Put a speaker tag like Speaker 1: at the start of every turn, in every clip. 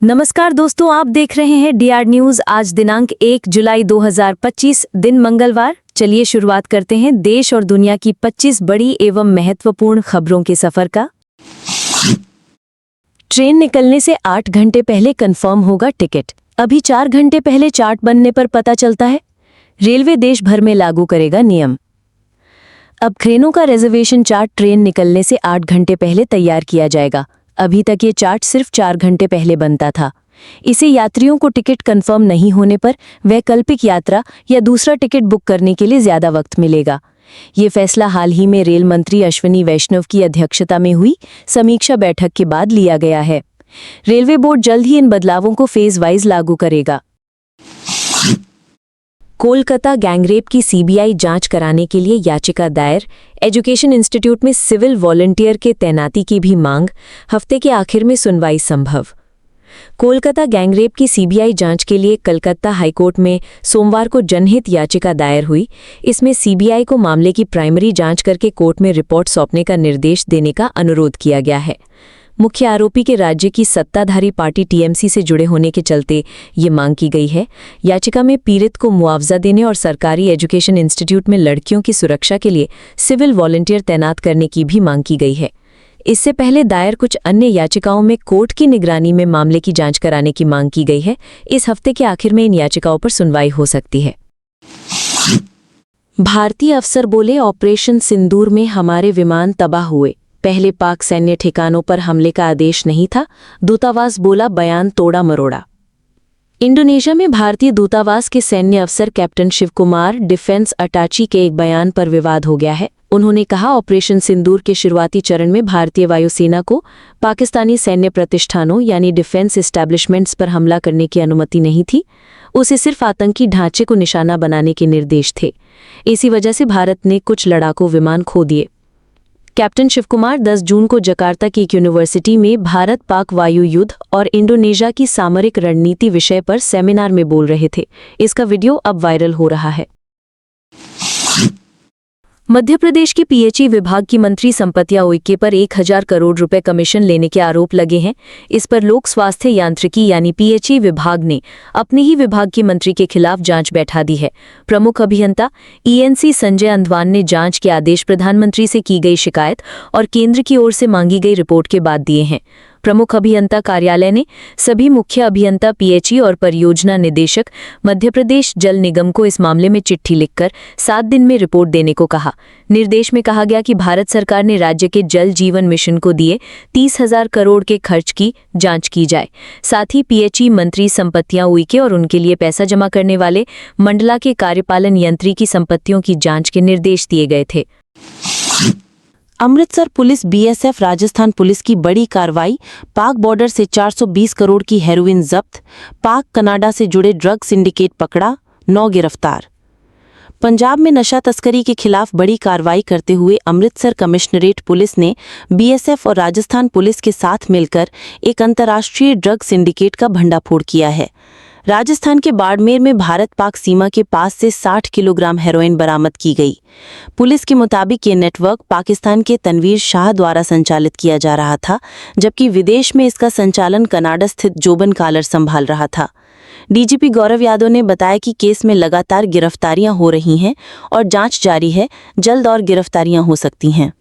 Speaker 1: नमस्कार दोस्तों, आप देख रहे हैं डीआर न्यूज। आज दिनांक 1 जुलाई 2025 दिन मंगलवार। चलिए शुरुआत करते हैं देश और दुनिया की 25 बड़ी एवं महत्वपूर्ण खबरों के सफर का। ट्रेन निकलने से 8 घंटे पहले कंफर्म होगा टिकट। अभी 4 घंटे पहले चार्ट बनने पर पता चलता है। रेलवे देश भर में लागू करेगा नियम। अब ट्रेनों का रिजर्वेशन चार्ट ट्रेन निकलने से 8 घंटे पहले तैयार किया जाएगा। अभी तक ये चार्ट सिर्फ 4 घंटे पहले बनता था। इसे यात्रियों को टिकट कंफर्म नहीं होने पर वैकल्पिक यात्रा या दूसरा टिकट बुक करने के लिए ज्यादा वक्त मिलेगा। ये फैसला हाल ही में रेल मंत्री अश्विनी वैष्णव की अध्यक्षता में हुई समीक्षा बैठक के बाद लिया गया है। रेलवे बोर्ड जल्द ही इन बदलावों को फेज वाइज लागू करेगा। कोलकाता गैंगरेप की सीबीआई जांच कराने के लिए याचिका दायर। एजुकेशन इंस्टीट्यूट में सिविल वॉलंटियर के तैनाती की भी मांग। हफ्ते के आखिर में सुनवाई संभव। कोलकाता गैंगरेप की सीबीआई जांच के लिए कलकत्ता हाईकोर्ट में सोमवार को जनहित याचिका दायर हुई। इसमें सीबीआई को मामले की प्राइमरी जांच करके कोर्ट में रिपोर्ट सौंपने का निर्देश देने का अनुरोध किया गया है। मुख्य आरोपी के राज्य की सत्ताधारी पार्टी टीएमसी से जुड़े होने के चलते ये मांग की गई है। याचिका में पीड़ित को मुआवजा देने और सरकारी एजुकेशन इंस्टीट्यूट में लड़कियों की सुरक्षा के लिए सिविल वॉलंटियर तैनात करने की भी मांग की गई है। इससे पहले दायर कुछ अन्य याचिकाओं में कोर्ट की निगरानी में मामले की जांच कराने की मांग की गई है। इस हफ्ते के आखिर में इन याचिकाओं पर सुनवाई हो सकती है। भारतीय अफसर बोले, ऑपरेशन सिंदूर में हमारे विमान तबाह हुए। पहले पाक सैन्य ठिकानों पर हमले का आदेश नहीं था, दूतावास बोला, बयान तोड़ा मरोड़ा। इंडोनेशिया में भारतीय दूतावास के सैन्य अफसर कैप्टन शिव कुमार डिफेंस अटाची के एक बयान पर विवाद हो गया है। उन्होंने कहा, ऑपरेशन सिंदूर के शुरुआती चरण में भारतीय वायुसेना को पाकिस्तानी सैन्य प्रतिष्ठानों यानी डिफेंस एस्टैब्लिशमेंट्स पर हमला करने की अनुमति नहीं थी। उसे सिर्फ आतंकी ढांचे को निशाना बनाने के निर्देश थे। इसी वजह से भारत ने कुछ लड़ाकू विमान खो दिए। कैप्टन शिवकुमार 10 जून को जकार्ता की एक यूनिवर्सिटी में भारत पाक वायु युद्ध और इंडोनेशिया की सामरिक रणनीति विषय पर सेमिनार में बोल रहे थे। इसका वीडियो अब वायरल हो रहा है। मध्य प्रदेश के पीएचई विभाग की मंत्री संपत्तिया उइके पर 1000 करोड़ रुपए कमीशन लेने के आरोप लगे हैं। इस पर लोक स्वास्थ्य यांत्रिकी यानी पीएचई विभाग ने अपने ही विभाग की मंत्री के खिलाफ जांच बैठा दी है। प्रमुख अभियंता ईएनसी संजय अंधवान ने जांच के आदेश प्रधानमंत्री से की गई शिकायत और केंद्र की ओर से मांगी गई रिपोर्ट के बाद दिए हैं। प्रमुख अभियंता कार्यालय ने सभी मुख्य अभियंता पीएचई और परियोजना निदेशक मध्य प्रदेश जल निगम को इस मामले में चिट्ठी लिखकर 7 दिन में रिपोर्ट देने को कहा। निर्देश में कहा गया कि भारत सरकार ने राज्य के जल जीवन मिशन को दिए 30,000 करोड़ के खर्च की जांच की जाए। साथ ही पीएचई मंत्री संपत्तियां उइके और उनके लिए पैसा जमा करने वाले मंडला के कार्यपालन यंत्री की संपत्तियों की जांच के निर्देश दिए गए थे। Amritsar police BSF Rajasthan police की बड़ी कार्रवाई। पाक बॉर्डर से 420 करोड़ की हेरोइन जब्त। पाक कनाडा से जुड़े ड्रग सिंडिकेट पकड़ा, 9 गिरफ्तार। पंजाब में नशा तस्करी के खिलाफ बड़ी कार्रवाई करते हुए अमृतसर कमिश्नरेट पुलिस ने बीएसएफ और राजस्थान पुलिस के साथ मिलकर एक अंतर्राष्ट्रीय ड्रग सिंडिकेट का भंडाफोड़ किया है। राजस्थान के बाड़मेर में भारत पाक सीमा के पास से 60 किलोग्राम हेरोइन बरामद की गई। पुलिस के मुताबिक ये नेटवर्क पाकिस्तान के तनवीर शाह द्वारा संचालित किया जा रहा था, जबकि विदेश में इसका संचालन कनाडा स्थित जोबन कालर संभाल रहा था। डीजीपी गौरव यादव ने बताया कि केस में लगातार गिरफ्तारियां हो रही हैं और जांच जारी है। जल्द और गिरफ्तारियां हो सकती हैं।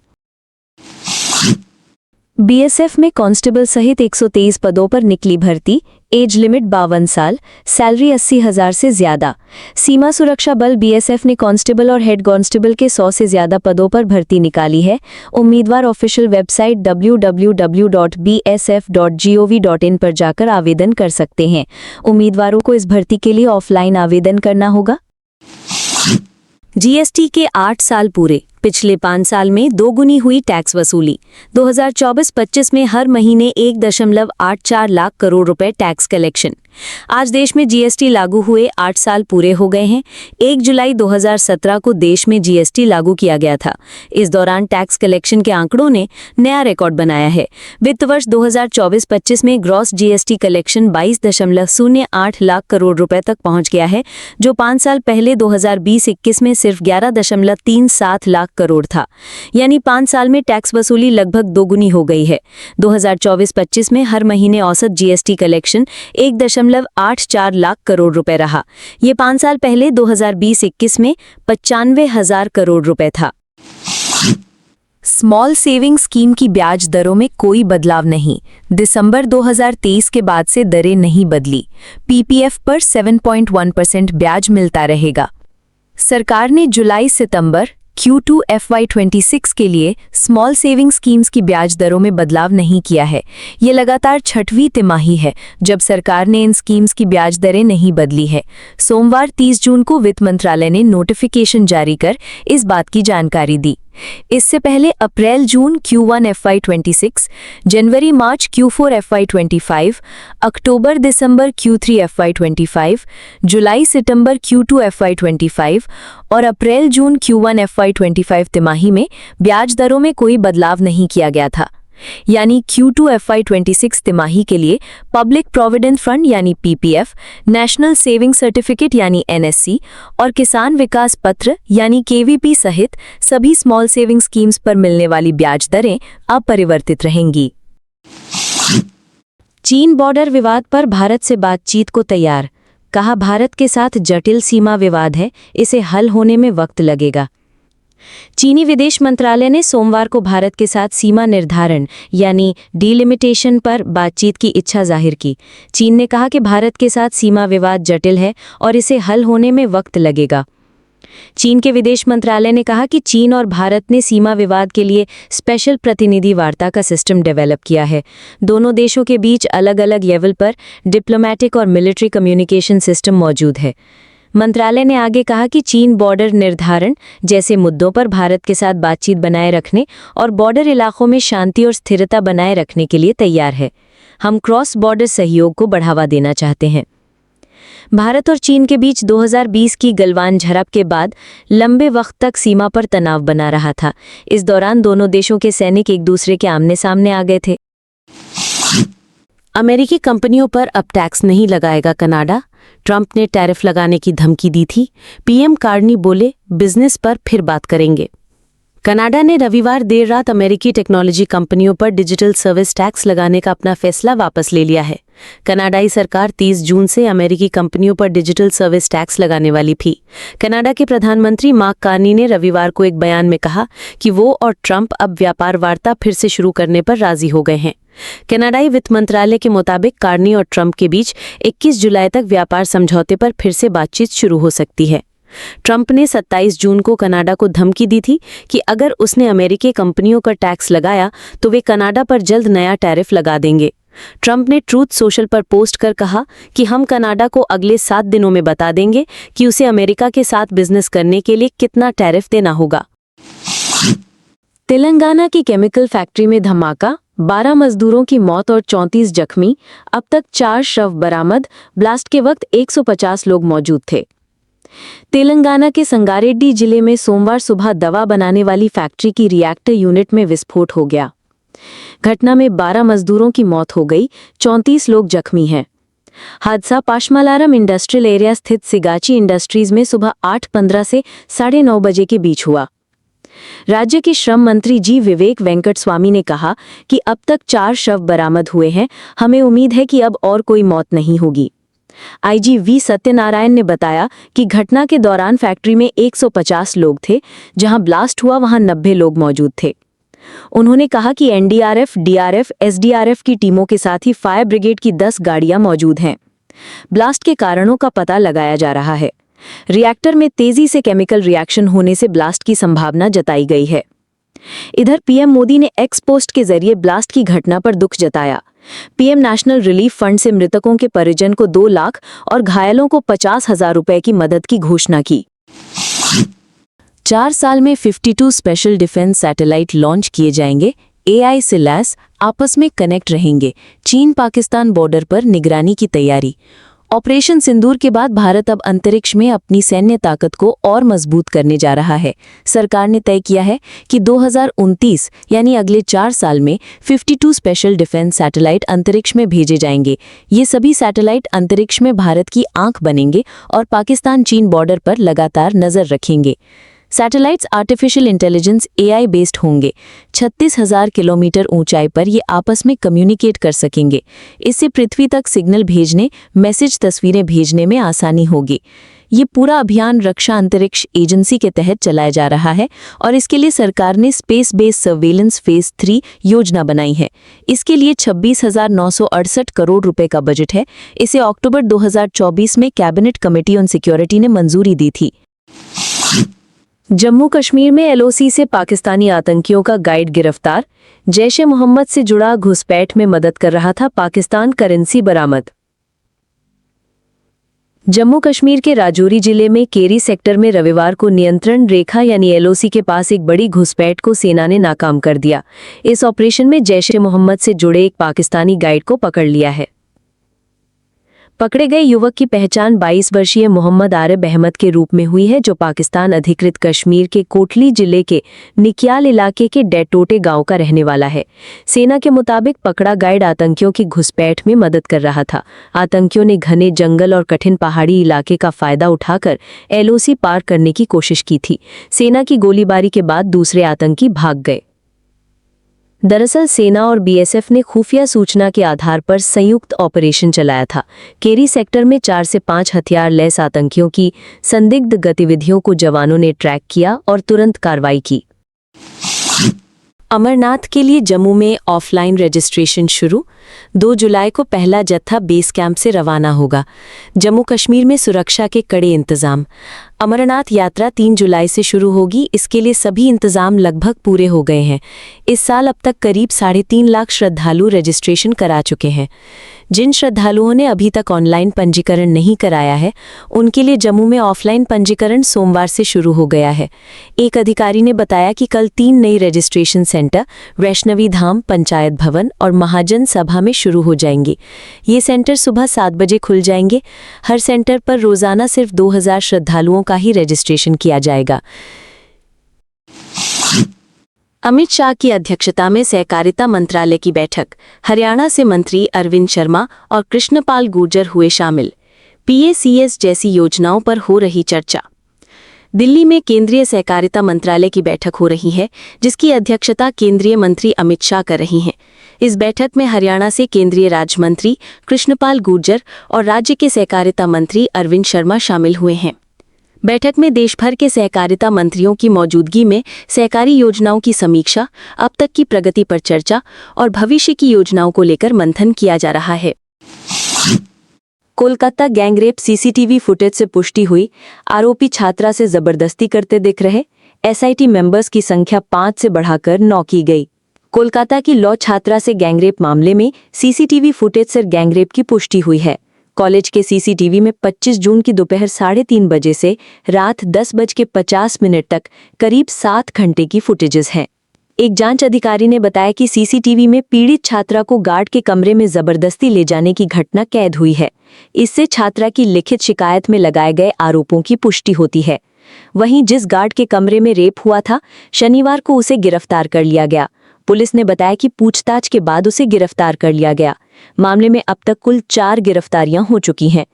Speaker 1: बीएसएफ में कांस्टेबल सहित 123 पदों पर निकली भर्ती। एज लिमिट 52 साल, सैलरी 80,000 से ज्यादा। सीमा सुरक्षा बल बीएसएफ ने कांस्टेबल और हेड कांस्टेबल के 100 से ज्यादा पदों पर भर्ती निकाली है। उम्मीदवार ऑफिशियल वेबसाइट www.bsf.gov.in पर जाकर आवेदन कर सकते हैं। उम्मीदवारों को इस भर्ती के लिए ऑफलाइन आवेदन करना होगा। जीएसटी के 8 साल पूरे। पिछले 5 साल में दोगुनी हुई टैक्स वसूली। 2024-25 में हर महीने 1.84 लाख करोड़ रुपए टैक्स कलेक्शन। आज देश में जीएसटी लागू हुए 8 साल पूरे हो गए हैं। 1 जुलाई 2017 को देश में जीएसटी लागू किया गया था। इस दौरान टैक्स कलेक्शन के आंकड़ों ने नया रिकॉर्ड बनाया है। वित्त वर्ष 2024-25 में gross GST collection 22.08 lakh crore रुपए तक पहुंच गया है, जो 5 साल पहले 2020-21 में सिर्फ 11.37 लाख करोड़ था। यानी 5 साल में टैक्स वसूली लगभग दोगुनी हो गई है। 2024-25 में हर महीने औसत जीएसटी कलेक्शन 1.84 लाख करोड़ रुपए रहा। ये 5 साल पहले 2020-21 में 95,000 करोड़ रुपए था। स्मॉल सेविंग स्कीम की ब्याज दरों में कोई बदलाव नहीं। दिसंबर 2023 के बाद से दरें नहीं बदली। पीपीएफ पर 7.1% ब्याज मिलता रहेगा। सरकार ने जुलाई-सितंबर Q2 FY26 के लिए स्मॉल सेविंग स्कीम्स की ब्याज दरों में बदलाव नहीं किया है। ये लगातार 6वीं तिमाही है जब सरकार ने इन स्कीम्स की ब्याज दरें नहीं बदली है। सोमवार 30 जून को वित्त मंत्रालय ने नोटिफिकेशन जारी कर इस बात की जानकारी दी। इससे पहले अप्रैल-जून Q1 FY26, जनवरी-मार्च Q4 FY25, अक्टूबर-दिसंबर Q3 FY25, जुलाई-सितंबर Q2 FY25 और अप्रैल-जून Q1 FY25 तिमाही में ब्याज दरों में कोई बदलाव नहीं किया गया था। यानी Q2 FY26 तिमाही के लिए पब्लिक प्रोविडेंट फंड यानी पीपीएफ, नेशनल सेविंग सर्टिफिकेट यानी एनएससी और किसान विकास पत्र यानी केवीपी सहित सभी स्मॉल सेविंग स्कीम्स पर मिलने वाली ब्याज दरें अपरिवर्तित रहेंगी। चीन बॉर्डर विवाद पर भारत से बातचीत को तैयार। कहा, भारत के साथ जटिल सीमा विवाद है, इसे हल होने में वक्त लगेगा। चीनी विदेश मंत्रालय ने सोमवार को भारत के साथ सीमा निर्धारण यानी डिलिमिटेशन पर बातचीत की इच्छा जाहिर की। चीन ने कहा कि भारत के साथ सीमा विवाद जटिल है और इसे हल होने में वक्त लगेगा। चीन के विदेश मंत्रालय ने कहा कि चीन और भारत ने सीमा विवाद के लिए स्पेशल प्रतिनिधि वार्ता का सिस्टम डेवलप किया है। दोनों देशों के बीच अलग अलग लेवल पर डिप्लोमेटिक और मिलिट्री कम्युनिकेशन सिस्टम मौजूद है। मंत्रालय ने आगे कहा कि चीन बॉर्डर निर्धारण जैसे मुद्दों पर भारत के साथ बातचीत बनाए रखने और बॉर्डर इलाकों में शांति और स्थिरता बनाए रखने के लिए तैयार है। हम क्रॉस बॉर्डर सहयोग को बढ़ावा देना चाहते हैं। भारत और चीन के बीच 2020 की गलवान झड़प के बाद लंबे वक्त तक सीमा पर तनाव बना रहा था। इस दौरान दोनों देशों के सैनिक एक दूसरे के आमने सामने आ गए थे। अमेरिकी कंपनियों पर अब टैक्स नहीं लगाएगा कनाडा। ट्रंप ने टैरिफ लगाने की धमकी दी थी। पीएम कार्नी बोले, बिजनेस पर फिर बात करेंगे। कनाडा ने रविवार देर रात अमेरिकी टेक्नोलॉजी कंपनियों पर डिजिटल सर्विस टैक्स लगाने का अपना फैसला वापस ले लिया है। कनाडाई सरकार 30 जून से अमेरिकी कंपनियों पर डिजिटल सर्विस टैक्स लगाने वाली थी। कनाडा के प्रधानमंत्री मार्क कार्नी ने रविवार को एक बयान में कहा कि वो और ट्रंप अब व्यापार वार्ता फिर से शुरू करने पर राजी हो गए हैं। कनाडाई वित्त मंत्रालय के मुताबिक कार्नी और ट्रंप के बीच 21 जुलाई तक व्यापार समझौते पर फिर से बातचीत शुरू हो सकती है। ट्रंप ने 27 जून को कनाडा को धमकी दी थी कि अगर उसने अमेरिकी कंपनियों का टैक्स लगाया तो वे कनाडा पर जल्द नया टैरिफ लगा देंगे। ट्रंप ने ट्रूथ सोशल पर पोस्ट कर कहा कि हम कनाडा को अगले 7 दिनों में बता देंगे कि उसे अमेरिका के साथ बिजनेस करने के लिए कितना टैरिफ देना होगा। तेलंगाना की केमिकल फैक्ट्री में धमाका, 12 मजदूरों की मौत और 34 जख्मी। अब तक 4 शव बरामद। ब्लास्ट के वक्त 150 लोग मौजूद थे। तेलंगाना के संगारेड्डी जिले में सोमवार सुबह दवा बनाने वाली फैक्ट्री की रिएक्टर यूनिट में विस्फोट हो गया। घटना में 12 मजदूरों की मौत हो गई, 34 लोग जख्मी हैं। हादसा पाशमालारम इंडस्ट्रियल एरिया स्थित सिगाची इंडस्ट्रीज में सुबह 8:15 से 9:30 बजे के बीच हुआ। राज्य के श्रम मंत्री जी विवेक वेंकट स्वामी ने कहा कि अब तक 4 शव बरामद हुए हैं। हमें उम्मीद है कि अब और कोई मौत नहीं होगी। आईजी वी सत्यनारायण ने बताया कि घटना के दौरान फैक्ट्री में 150 लोग थे। जहां ब्लास्ट हुआ वहां 90 लोग मौजूद थे। उन्होंने कहा कि एनडीआरएफ, डीआरएफ, एसडीआरएफ की टीमों के साथ ही फायर ब्रिगेड की 10 गाड़ियां मौजूद हैं। ब्लास्ट के कारणों का पता लगाया जा रहा है। रिएक्टर में तेजी से केमिकल रिएक्शन होने से ब्लास्ट की संभावना जताई गई है। इधर पीएम मोदी ने एक्स पोस्ट के जरिए ब्लास्ट की घटना पर दुख जताया। पीएम नेशनल रिलीफ फंड से मृतकों के परिजन को 2 लाख और घायलों को 50,000 रुपए की मदद की घोषणा की। 4 साल में 52 स्पेशल डिफेंस सैटेलाइट लॉन्च किए जाएंगे, AI से लैस आपस में कनेक्ट रहेंगे। चीन पाकिस्तान बॉर्डर पर निगरानी की तैयारी। ऑपरेशन सिंदूर के बाद भारत अब अंतरिक्ष में अपनी सैन्य ताकत को और मजबूत करने जा रहा है। सरकार ने तय किया है कि 2029 यानी अगले 4 साल में 52 स्पेशल डिफेंस सैटेलाइट अंतरिक्ष में भेजे जाएंगे। ये सभी सैटेलाइट अंतरिक्ष में भारत की आंख बनेंगे और पाकिस्तान चीन बॉर्डर पर लगातार नजर रखेंगे। Satellites artificial intelligence AI based होंगे। 36,000 किलोमीटर ऊंचाई पर ये आपस में कम्युनिकेट कर सकेंगे। इससे पृथ्वी तक सिग्नल भेजने, मैसेज, तस्वीरें भेजने में आसानी होगी। ये पूरा अभियान रक्षा अंतरिक्ष एजेंसी के तहत चलाया जा रहा है और इसके लिए सरकार ने स्पेस बेस्ड सर्वेलेंस फेज 3 योजना बनाई है। इसके लिए 26,968 करोड़ रुपए का बजट है। इसे अक्टूबर 2024 में कैबिनेट कमेटी ऑन सिक्योरिटी ने मंजूरी दी थी। जम्मू कश्मीर में LOC से पाकिस्तानी आतंकियों का गाइड गिरफ्तार। जैश-ए-मोहम्मद से जुड़ा घुसपैठ में मदद कर रहा था पाकिस्तान, करेंसी बरामद। जम्मू कश्मीर के राजौरी जिले में केरी सेक्टर में रविवार को नियंत्रण रेखा यानी LOC के पास एक बड़ी घुसपैठ को सेना ने नाकाम कर दिया। इस ऑपरेशन में जैश-ए-मोहम्मद से जुड़े एक पाकिस्तानी गाइड को पकड़ लिया है। पकड़े गए युवक की पहचान 22 वर्षीय मोहम्मद आरिफ अहमद के रूप में हुई है, जो पाकिस्तान अधिकृत कश्मीर के कोटली जिले के निक्याल इलाके के डेटोटे गांव का रहने वाला है। सेना के मुताबिक पकड़ा गाइड आतंकियों की घुसपैठ में मदद कर रहा था। आतंकियों ने घने जंगल और कठिन पहाड़ी इलाके का फायदा उठाकर LOC पार करने की कोशिश की थी। सेना की गोलीबारी के बाद दूसरे आतंकी भाग गए। दरअसल सेना और BSF ने खुफिया सूचना के आधार पर संयुक्त ऑपरेशन चलाया था। केरी सेक्टर में 4 से 5 हथियार लैस आतंकियों की संदिग्ध गतिविधियों को जवानों ने ट्रैक किया और तुरंत कार्रवाई की। अमरनाथ के लिए जम्मू में ऑफलाइन रजिस्ट्रेशन शुरू। 2 जुलाई को पहला जत्था बेस कैंप से रवाना होगा। जम्मू कश्मीर में सुरक्षा के कड़े इंतजाम। अमरनाथ यात्रा 3 जुलाई से शुरू होगी। इसके लिए सभी इंतजाम लगभग पूरे हो गए हैं। इस साल अब तक करीब 3.5 लाख श्रद्धालु रजिस्ट्रेशन करा चुके हैं। जिन श्रद्धालुओं ने अभी तक ऑनलाइन पंजीकरण नहीं कराया है, उनके लिए जम्मू में ऑफलाइन पंजीकरण सोमवार से शुरू हो गया है। एक अधिकारी ने बताया कि कल 3 नई रजिस्ट्रेशन सेंटर वैष्णवी धाम, पंचायत भवन और महाजन सभा में शुरू हो जाएंगे। ये सेंटर सुबह 7 बजे खुल जाएंगे। हर सेंटर पर रोजाना सिर्फ 2000 श्रद्धालुओं का ही रजिस्ट्रेशन किया जाएगा। अमित शाह की अध्यक्षता में सहकारिता मंत्रालय की बैठक। हरियाणा से मंत्री अरविंद शर्मा और कृष्णपाल गुर्जर हुए शामिल। PACS जैसी योजनाओं पर हो रही चर्चा। दिल्ली में केंद्रीय सहकारिता मंत्रालय की बैठक हो रही है, जिसकी अध्यक्षता केंद्रीय मंत्री अमित शाह कर रही हैं। इस बैठक में हरियाणा से केंद्रीय राज्य मंत्री कृष्णपाल गुर्जर और राज्य के सहकारिता मंत्री अरविंद शर्मा शामिल हुए हैं। बैठक में देश भर के सहकारिता मंत्रियों की मौजूदगी में सहकारी योजनाओं की समीक्षा, अब तक की प्रगति पर चर्चा और भविष्य की योजनाओं को लेकर मंथन किया जा रहा है। कोलकाता गैंगरेप CCTV फुटेज से पुष्टि हुई। आरोपी छात्रा से जबरदस्ती करते दिख रहे। SIT मेंबर्स की संख्या 5 से बढ़ाकर 9 की गई। कोलकाता की लॉ छात्रा से गैंगरेप मामले में CCTV फुटेज से गैंगरेप की पुष्टि हुई है। कॉलेज के CCTV में 25 जून की दोपहर 3:30 बजे से रात 10:50 तक करीब 7 घंटे की फुटेजेस हैं। एक जांच अधिकारी ने बताया कि CCTV में पीड़ित छात्रा को गार्ड के कमरे में जबरदस्ती ले जाने की घटना कैद हुई है। इससे छात्रा की लिखित शिकायत में लगाए गए आरोपों की पुष्टि होती है। वहीं जिस गार्ड के कमरे में रेप हुआ था, शनिवार को उसे गिरफ्तार कर लिया गया। पुलिस ने बताया कि पूछताछ के बाद उसे गिरफ्तार कर लिया गया। मामले में अब तक कुल 4 गिरफ्तारियां हो चुकी हैं।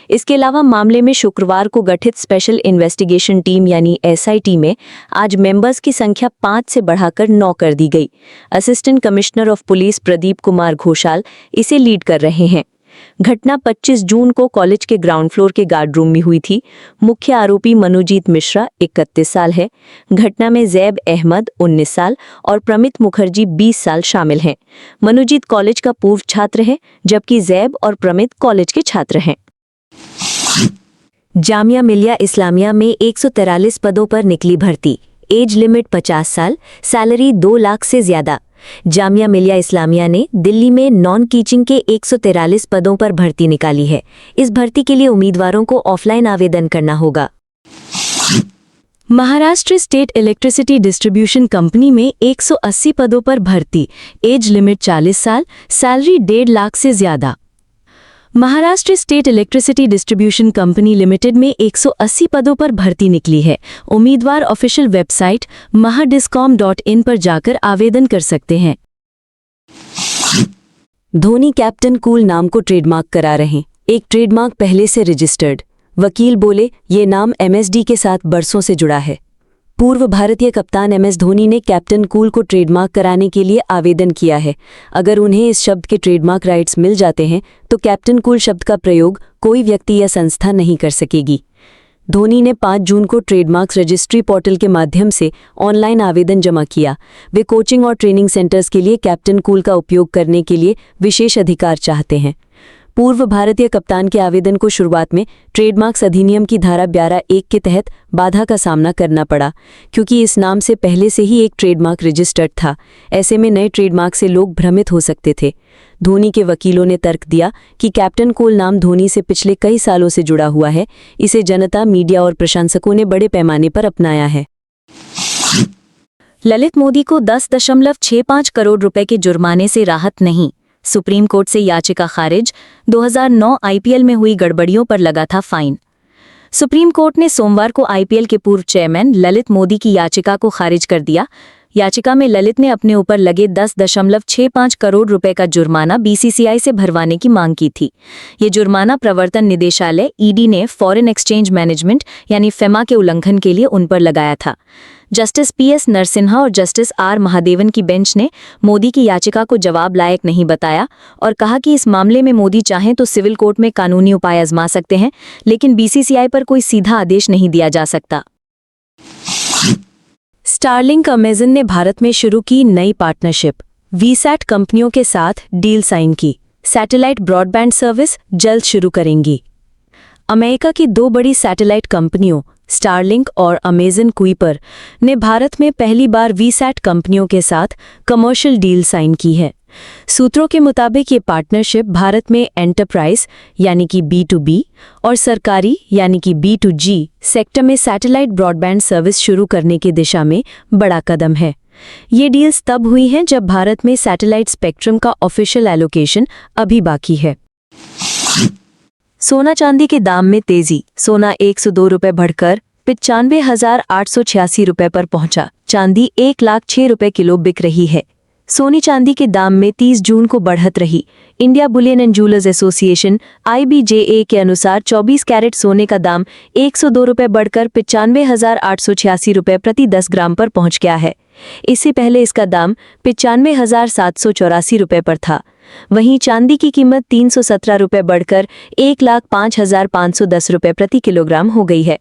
Speaker 1: इसके अलावा मामले में शुक्रवार को गठित स्पेशल इन्वेस्टिगेशन टीम यानी SIT में आज मेंबर्स की संख्या 5 से बढ़ाकर 9 कर दी गई। Assistant commissioner of police Pradeep Kumar Ghoshal इसे लीड कर रहे हैं। घटना 25 जून को कॉलेज के ग्राउंड फ्लोर के गार्ड रूम में हुई थी। मुख्य आरोपी मनोजीत मिश्रा 31 साल है। घटना में जैब अहमद 19 साल और प्रमित मुखर्जी 20 साल शामिल हैं। मनोजीत कॉलेज का पूर्व छात्र है, जबकि जैब और प्रमित कॉलेज के छात्र हैं। जामिया मिलिया इस्लामिया में 143 पदों पर निकली भर्ती। एज लिमिट 50 साल, सैलरी 2 लाख से ज्यादा। जामिया मिलिया इस्लामिया ने दिल्ली में नॉन टीचिंग के 143 पदों पर भर्ती निकाली है। इस भर्ती के लिए उम्मीदवारों को ऑफलाइन आवेदन करना होगा। Maharashtra state electricity distribution company में 180 पदों पर भर्ती, एज लिमिट 40 साल, सैलरी 1.5 लाख से ज्यादा। Maharashtra state electricity distribution company limited में 180 पदों पर भर्ती निकली है। उम्मीदवार ऑफिशियल वेबसाइट mahadiscom.in पर जाकर आवेदन कर सकते हैं। धोनी कैप्टन कूल नाम को ट्रेडमार्क करा रहे, एक ट्रेडमार्क पहले से रजिस्टर्ड। वकील बोले ये नाम एमएसडी के साथ बरसों से जुड़ा है। पूर्व भारतीय कप्तान एमएस धोनी ने कैप्टन कूल को ट्रेडमार्क कराने के लिए आवेदन किया है। अगर उन्हें इस शब्द के ट्रेडमार्क राइट्स मिल जाते हैं तो कैप्टन कूल शब्द का प्रयोग कोई व्यक्ति या संस्था नहीं कर सकेगी। धोनी ने 5 जून को ट्रेडमार्क्स रजिस्ट्री पोर्टल के माध्यम से ऑनलाइन आवेदन जमा किया। वे कोचिंग और ट्रेनिंग सेंटर्स के लिए कैप्टन कूल का उपयोग करने के लिए विशेष अधिकार चाहते हैं। पूर्व भारतीय कप्तान के आवेदन को शुरुआत में ट्रेडमार्क्स अधिनियम की धारा 11(1) के तहत बाधा का सामना करना पड़ा, क्योंकि इस नाम से पहले से ही एक ट्रेडमार्क रजिस्टर्ड था। ऐसे में नए ट्रेडमार्क से लोग भ्रमित हो सकते थे। धोनी के वकीलों ने तर्क दिया कि कैप्टन कूल नाम धोनी से पिछले कई सालों से जुड़ा हुआ है। इसे जनता, मीडिया और प्रशंसकों ने बड़े पैमाने पर अपनाया है। ललित मोदी को 10.65 करोड़ रुपए के जुर्माने से राहत नहीं, सुप्रीम कोर्ट से याचिका खारिज। 2009 आईपीएल में हुई गड़बड़ियों पर लगा था फाइन। सुप्रीम कोर्ट ने सोमवार को आईपीएल के पूर्व चेयरमैन ललित मोदी की याचिका को खारिज कर दिया। याचिका में ललित ने अपने ऊपर लगे 10.65 करोड़ रुपए का जुर्माना बीसीसीआई से भरवाने की मांग की थी। ये जुर्माना प्रवर्तन निदेशालय ईडी ने फॉरेन एक्सचेंज मैनेजमेंट यानी फेमा के उल्लंघन के लिए उन पर लगाया था। जस्टिस पीएस नरसिन्हा और जस्टिस आर महादेवन की बेंच ने मोदी की याचिका को जवाब लायक नहीं बताया और कहा कि इस मामले में मोदी चाहें तो सिविल कोर्ट में कानूनी उपाय आजमा सकते हैं, लेकिन बीसीसीआई पर कोई सीधा आदेश नहीं दिया जा सकता। स्टारलिंक अमेजन ने भारत में शुरू की नई पार्टनरशिप, वीसैट कंपनियों के साथ डील साइन की। सैटेलाइट ब्रॉडबैंड सर्विस जल्द शुरू करेंगी। अमेरिका की 2 बड़ी सैटेलाइट कंपनियों स्टारलिंक और अमेजन कुइपर ने भारत में पहली बार वीसैट कंपनियों के साथ कमर्शियल डील साइन की है। सूत्रों के मुताबिक ये पार्टनरशिप भारत में एंटरप्राइज यानी कि B2B और सरकारी यानी कि B2G सेक्टर में सैटेलाइट ब्रॉडबैंड सर्विस शुरू करने की दिशा में बड़ा कदम है। ये डील्स तब हुई हैं जब भारत में सैटेलाइट स्पेक्ट्रम का ऑफिशियल एलोकेशन अभी बाकी है। सोना चांदी के दाम में तेजी, सोना 102 रुपये बढ़कर 95,886 रुपये पर पहुंचा। चांदी 1,06,000 रुपये किलो बिक रही है। सोनी चांदी के दाम में 30 जून को बढ़त रही। India Boolean and jewellers association IBJA के अनुसार 24 कैरेट सोने का दाम 102 रुपये बढ़कर 95,886 रुपये प्रति 10 ग्राम पर पहुंच गया है। इससे पहले इसका दाम 95,784 रुपये पर था। वहीं चांदी की कीमत 317 रुपये बढ़कर 1,05,510 रुपये प्रति किलोग्राम हो गई है।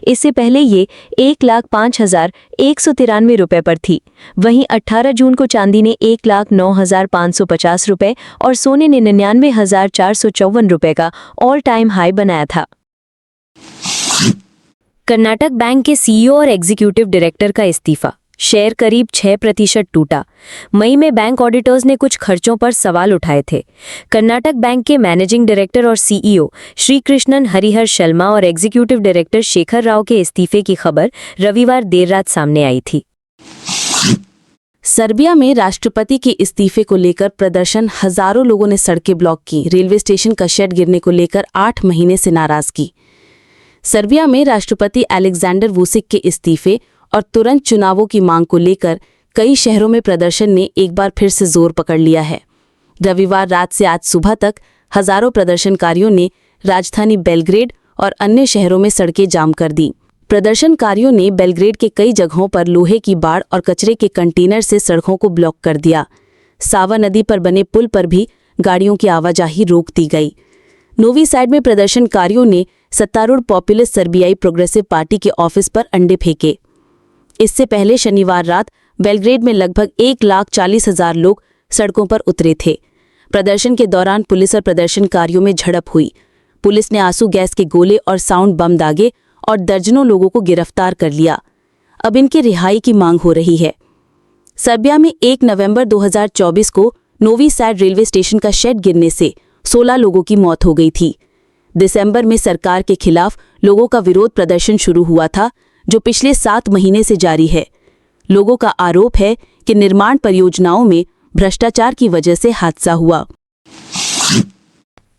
Speaker 1: इससे पहले ये 1,05,193 रुपये पर थी। वहीं 18 जून को चांदी ने 1,09,550 रुपये और सोने ने 99,454 रुपये का ऑल टाइम हाई बनाया था। कर्नाटक बैंक के CEO और एग्जीक्यूटिव डायरेक्टर का इस्तीफा, शेयर करीब 6% टूटा। मई में बैंक ऑडिटर्स ने कुछ खर्चों पर सवाल उठाए थे। कर्नाटक बैंक के मैनेजिंग डायरेक्टर और CEO श्री कृष्णन हरिहर शर्मा और एग्जीक्यूटिव डायरेक्टर शेखर राव के इस्तीफे की खबर रविवार देर रात सामने आई थी।
Speaker 2: सर्बिया में राष्ट्रपति के इस्तीफे को लेकर प्रदर्शन, हजारों लोगों ने सड़कें ब्लॉक की। रेलवे स्टेशन का शेड गिरने को लेकर 8 महीने से नाराजगी। सर्बिया में राष्ट्रपति अलेक्जेंडर वुसिक के इस्तीफे और तुरंत चुनावों की मांग को लेकर कई शहरों में प्रदर्शन ने एक बार फिर से जोर पकड़ लिया है। रविवार रात से आज सुबह तक हजारों प्रदर्शनकारियों ने राजधानी बेलग्रेड और अन्य शहरों में सड़कें जाम कर दी। प्रदर्शनकारियों ने बेलग्रेड के कई जगहों पर लोहे की बाड़ और कचरे के कंटेनर से सड़कों को ब्लॉक कर दिया। सावा नदी पर बने पुल पर भी गाड़ियों की आवाजाही रोक दी गई। नोवी साइड में प्रदर्शनकारियों ने सत्तारूढ़ पॉपुलर सर्बियाई प्रोग्रेसिव पार्टी के ऑफिस पर अंडे फेंके। इससे पहले शनिवार रात बेलग्रेड में लगभग 1,40,000 लोग सड़कों पर उतरे थे। प्रदर्शन के दौरान पुलिस और प्रदर्शनकारियों में झड़प हुई। पुलिस ने आंसू गैस के गोले और साउंड बम दागे और दर्जनों लोगों को गिरफ्तार कर लिया। अब इनकी रिहाई की मांग हो रही है। सर्बिया में 1 नवंबर 2024 को नोवी सैड रेलवे स्टेशन का शेड गिरने से 16 लोगों की मौत हो गई थी। दिसंबर में सरकार के खिलाफ लोगों का विरोध प्रदर्शन शुरू हुआ था, जो पिछले 7 महीने से जारी है। लोगों का आरोप है कि निर्माण परियोजनाओं में भ्रष्टाचार की वजह से हादसा हुआ।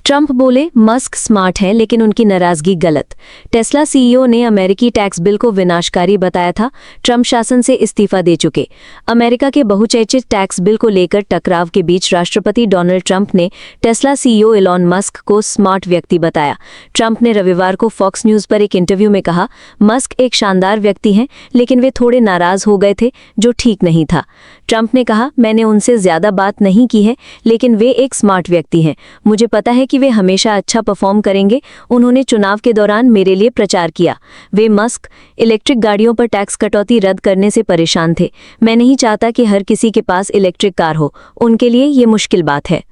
Speaker 1: ट्रंप बोले मस्क स्मार्ट है लेकिन उनकी नाराजगी गलत। टेस्ला सीईओ ने अमेरिकी टैक्स बिल को विनाशकारी बताया था। ट्रंप शासन से इस्तीफा दे चुके। अमेरिका के बहुचर्चित टैक्स बिल को लेकर टकराव के बीच राष्ट्रपति डोनाल्ड ट्रंप ने टेस्ला सीईओ एलॉन मस्क को स्मार्ट व्यक्ति बताया। ट्रंप ने रविवार को फॉक्स न्यूज पर एक इंटरव्यू में कहा, मस्क एक शानदार व्यक्ति हैं लेकिन वे थोड़े नाराज हो गए थे, जो ठीक नहीं था। ट्रंप ने कहा, मैंने उनसे ज्यादा बात नहीं की है लेकिन वे एक स्मार्ट व्यक्ति हैं। मुझे पता है कि वे हमेशा अच्छा परफॉर्म करेंगे। उन्होंने चुनाव के दौरान मेरे लिए प्रचार किया। वे मस्क इलेक्ट्रिक गाड़ियों पर टैक्स कटौती रद्द करने से परेशान थे। मैं नहीं चाहता कि हर किसी के पास इलेक्ट्रिक कार हो, उनके लिए ये मुश्किल बात है।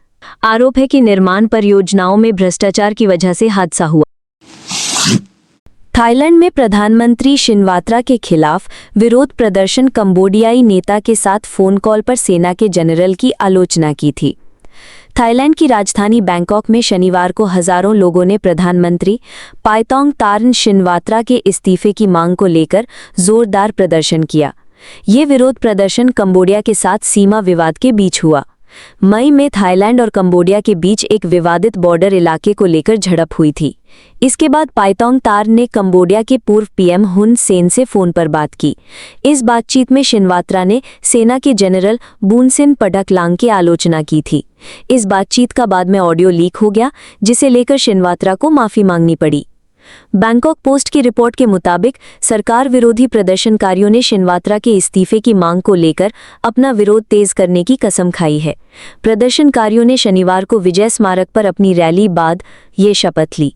Speaker 1: आरोप है कि निर्माण परियोजनाओं में भ्रष्टाचार की वजह से हादसा हुआ। थाईलैंड में प्रधानमंत्री शिनवात्रा के खिलाफ विरोध प्रदर्शन कंबोडियाई नेता के साथ फोन कॉल पर सेना के जनरल की आलोचना की थी। थाईलैंड की राजधानी बैंकॉक में शनिवार को हजारों लोगों ने प्रधानमंत्री पायतोंग तारण शिनवात्रा के इस्तीफे की मांग को लेकर जोरदार प्रदर्शन किया। ये विरोध प्रदर्शन कंबोडिया के साथ सीमा विवाद के बीच हुआ। मई में थाईलैंड और कंबोडिया के बीच एक विवादित बॉर्डर इलाके को लेकर झड़प हुई थी। इसके बाद पायतोंग तारण ने कंबोडिया के पूर्व पीएम हुन सेन से फोन पर बात की। इस बातचीत में शिनवात्रा ने सेना के जनरल बुनसिन पडकलांग की आलोचना की थी। इस बातचीत का बाद में ऑडियो लीक हो गया, जिसे लेकर शिनवात्रा को माफी मांगनी पड़ी। बैंकॉक पोस्ट की रिपोर्ट के मुताबिक सरकार विरोधी प्रदर्शनकारियों ने शिनवात्रा के इस्तीफे की मांग को लेकर अपना विरोध तेज करने की कसम खाई है। प्रदर्शनकारियों ने शनिवार को विजय स्मारक पर अपनी रैली बाद ये शपथ ली।